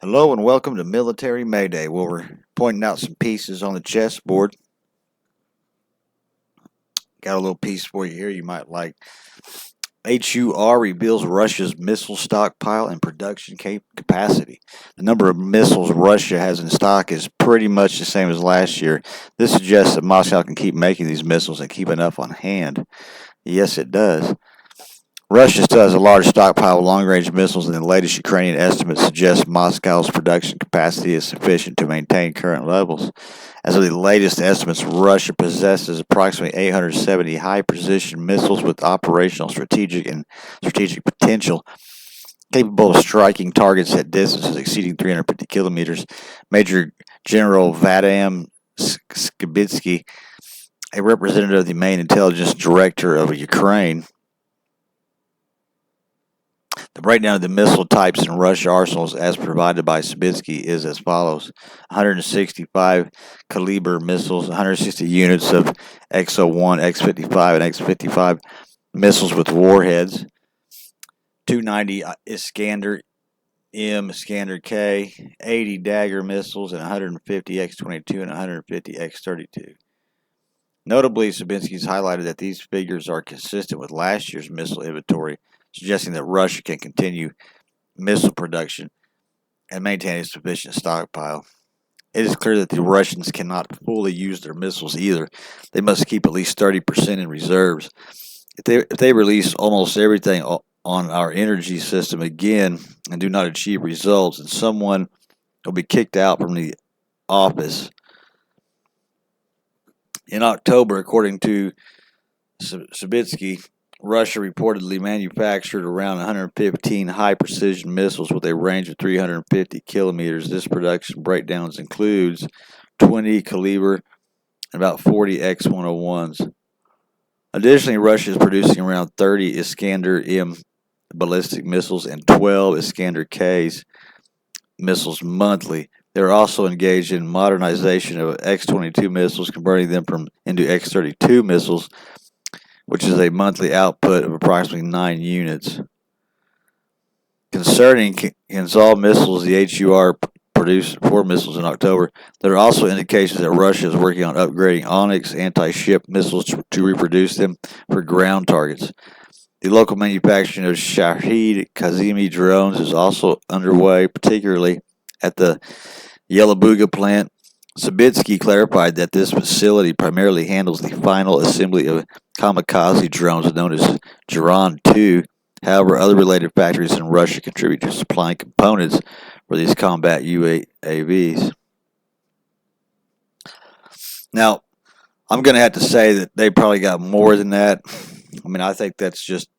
Hello and welcome to Military Mayday, where we're pointing out some pieces on the chessboard. Got a little piece for you here you might like. HUR reveals Russia's missile stockpile and production capacity. The number of missiles Russia has in stock is pretty much the same as last year. This suggests that Moscow can keep making these missiles and keep enough on hand. Yes, it does. Russia still has a large stockpile of long-range missiles, and the latest Ukrainian estimates suggest Moscow's production capacity is sufficient to maintain current levels. As of the latest estimates, Russia possesses approximately 870 high-precision missiles with operational, strategic potential, capable of striking targets at distances exceeding 350 kilometers. Major General Vadim Skibitsky, a representative of the main intelligence director of Ukraine, the breakdown of the missile types in Russian arsenals as provided by Skibitsky is as follows: 165 Kalibr missiles, 160 units of X-01, X-55, and X-55 missiles with warheads, 290 Iskander-M, Iskander-K, 80 Dagger missiles, and 150 X-22 and 150 X-32. Notably, Skibitsky has highlighted that these figures are consistent with last year's missile inventory, suggesting that Russia can continue missile production and maintain a sufficient stockpile. It is clear that the Russians cannot fully use their missiles either. They must keep at least 30% in reserves. If they release almost everything on our energy system again and do not achieve results, then someone will be kicked out from the office. In October, according to Skibitsky, Russia reportedly manufactured around 115 high-precision missiles with a range of 350 kilometers. This production breakdown includes 20 Kalibr and about 40 X-101s. Additionally, Russia is producing around 30 Iskander-M ballistic missiles and 12 Iskander-Ks missiles monthly. They are also engaged in modernization of X-22 missiles, converting them into X-32 missiles, which is a monthly output of approximately 9 units. Concerning Kinzhal missiles, the HUR produced 4 missiles in October. There are also indications that Russia is working on upgrading Onyx anti-ship missiles to reproduce them for ground targets. The local manufacturing of Shahid Kazemi drones is also underway, particularly at the Yelabuga plant. Skibitsky clarified that this facility primarily handles the final assembly of kamikaze drones known as Jiran-2. However, other related factories in Russia contribute to supplying components for these combat UAVs. Now, I'm going to have to say that they probably got more than that. I mean, I think that's just,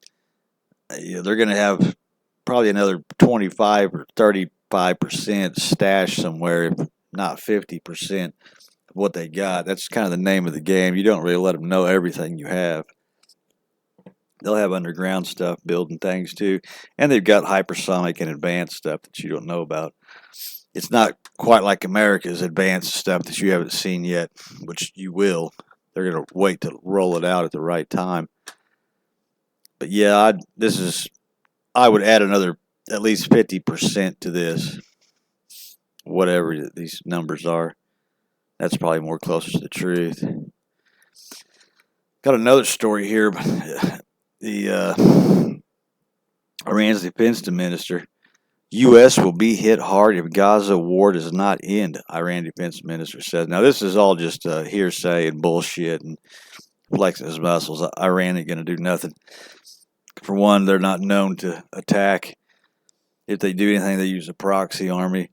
they're going to have probably another 25 or 35% stashed somewhere, if not 50% of what they got. That's kind of the name of the game. You don't really let them know everything you have. They'll have underground stuff building things too, and they've got hypersonic and advanced stuff that you don't know about. It's not quite like America's advanced stuff that you haven't seen yet, which you will. They're going to wait to roll it out at the right time. But yeah, I would add another at least 50% to this, whatever these numbers are. That's probably more closer to the truth. Got another story here. The Iran's defense minister, U.S. will be hit hard if Gaza war does not end, Iran defense minister says. Now, this is all just hearsay and bullshit and flexing his muscles. Iran ain't going to do nothing. For one, they're not known to attack. If they do anything, they use a proxy army.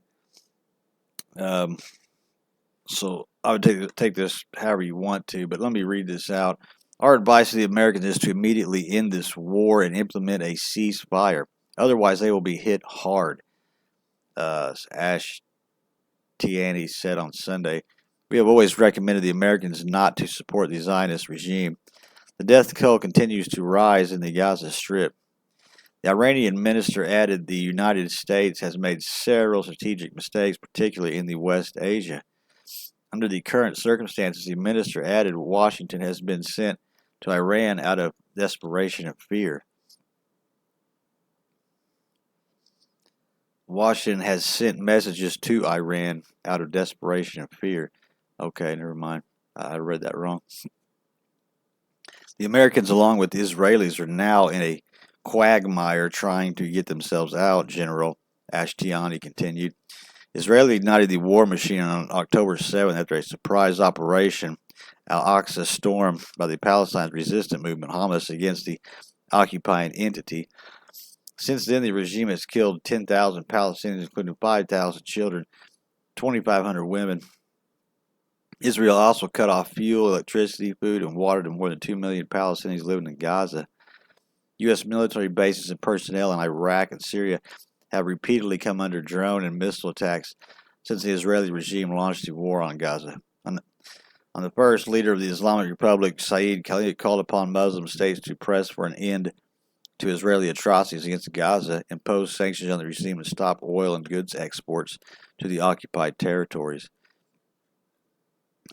So I would take this however you want to, but let me read this out. Our advice to the Americans is to immediately end this war and implement a ceasefire. Otherwise, they will be hit hard. Ash Tiani said on Sunday, "We have always recommended the Americans not to support the Zionist regime. The death toll continues to rise in the Gaza Strip." The Iranian minister added the United States has made several strategic mistakes, particularly in the West Asia. Under the current circumstances, the minister added Washington has been sent to Iran out of desperation and fear. Washington has sent messages to Iran out of desperation and fear. Okay, never mind. I read that wrong. The Americans, along with the Israelis, are now in a quagmire trying to get themselves out, General Ashtiani continued. Israeli ignited the war machine on October 7th after a surprise operation, Al-Aqsa Storm, by the Palestine resistance movement, Hamas, against the occupying entity. Since then, the regime has killed 10,000 Palestinians, including 5,000 children, 2,500 women. Israel also cut off fuel, electricity, food, and water to more than 2 million Palestinians living in Gaza. U.S. military bases and personnel in Iraq and Syria have repeatedly come under drone and missile attacks since the Israeli regime launched the war on Gaza. On the first, leader of the Islamic Republic, Saeed Khalid, called upon Muslim states to press for an end to Israeli atrocities against Gaza, impose sanctions on the regime, and stop oil and goods exports to the occupied territories.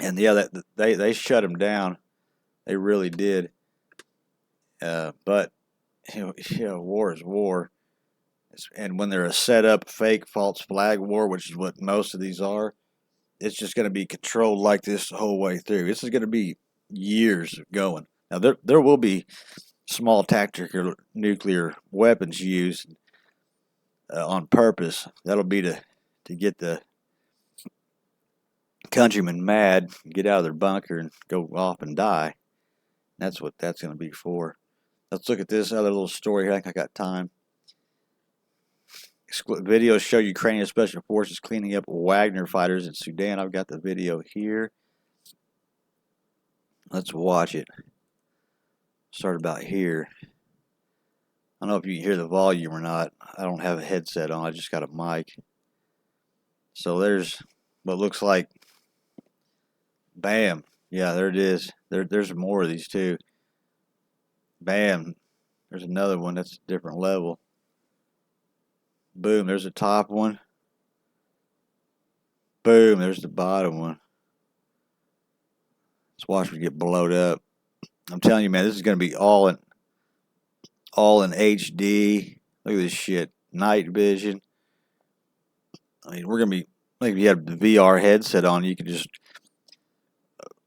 And yeah, they shut him down. They really did. But war is war. And when they're a set-up, fake, false flag war, which is what most of these are, it's just going to be controlled like this the whole way through. This is going to be years going. Now, there will be small tactical nuclear weapons used on purpose. That'll be to get the countrymen mad, get out of their bunker, and go off and die. That's what that's going to be for. Let's look at this other little story here. I think I got time. Videos show Ukrainian special forces cleaning up Wagner fighters in Sudan. I've got the video here. Let's watch it. Start about here. I don't know if you can hear the volume or not. I don't have a headset on. I just got a mic. So there's what looks like. Bam. Yeah, there it is. There's more of these too. Bam. There's another one. That's a different level. Boom. There's the top one. Boom. There's the bottom one. Let's watch it get blowed up. I'm telling you, man, this is going to be all in HD. Look at this shit. Night vision. I mean, we're going to be, like if you have the VR headset on, you can just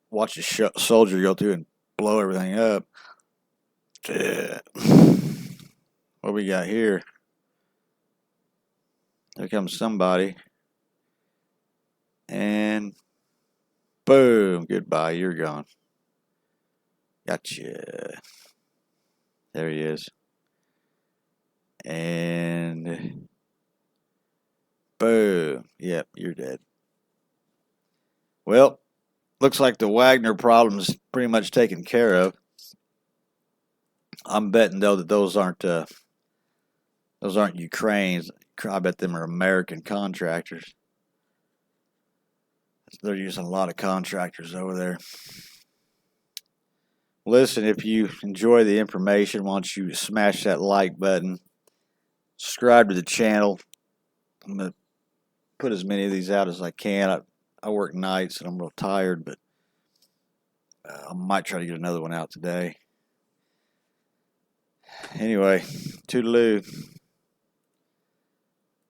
watch a soldier go through and blow everything up. What we got here? There comes somebody. And boom. Goodbye. You're gone. Gotcha. There he is. And boom. Yep, you're dead. Well, looks like the Wagner problem's pretty much taken care of. I'm betting though that those aren't Ukrainians. I bet them are American contractors. They're using a lot of contractors over there. Listen, if you enjoy the information, why don't you smash that like button, subscribe to the channel. I'm going to put as many of these out as I can. I work nights and I'm real tired, but I might try to get another one out today. Anyway, toodaloo.